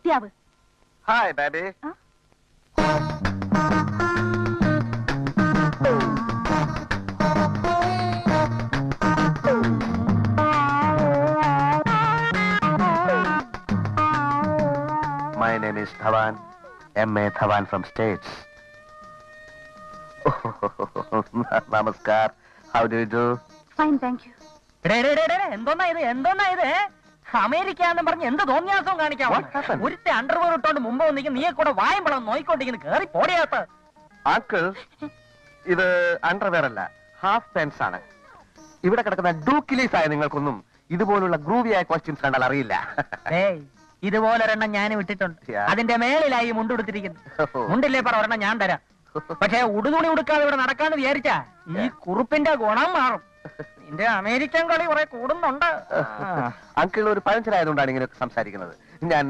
വൃത്തിയാവ്. Hi baby. My name is Dhawan, M.A. Dhawan from States. Namaskar. How do you do? Fine, thank you. എന്തോന്നാ ഇത് അമേരിക്കാന്ന് പറഞ്ഞ് എന്ത് തോന്നിയാസവും കാണിക്കാം. ഒരുത്തെ underwear ഇട്ടോണ്ട് മുമ്പ് വന്നിരിക്കും, നീയെ കൂടെ വായുമ്പളം നോയിക്കൊണ്ടിരിക്കുന്നു. കേറി പോടിയാത്ത അങ്കിൾ, ഇത് അണ്ടർവെയർ അല്ല, ഹാഫ് പാൻസ് ആണ്. ഇവിടെ കിടക്കുന്ന ഡൂക്കിലീസ് ആയ നിങ്ങൾക്കൊന്നും ഇതുപോലുള്ള ഗ്രൂവിയായ ക്വസ്റ്റ്യൻസ് കണ്ടാൽ അറിയില്ല. ഇതുപോലൊരെണ്ണം ഞാൻ വിട്ടിട്ടുണ്ട്. അതിന്റെ മേളിലായി മുണ്ടെടുത്തിരിക്കുന്നു. മുണ്ടില്ലേ പറ, ഒരെണ്ണം ഞാൻ തരാം. പക്ഷെ ഉടുതുണി ഉടുക്കാതെ ഇവിടെ നടക്കാന്ന് വിചാരിച്ചാ ഈ കുറുപ്പിന്റെ ഗുണം മാറും. നിന്റെ അമേരിക്കൻ കളി കുറെ കൂടുന്നുണ്ട്. അങ്കിൾ ഒരു പഴഞ്ചനായതുകൊണ്ടാണ് ഇങ്ങനെ സംസാരിക്കുന്നത്. ഞാൻ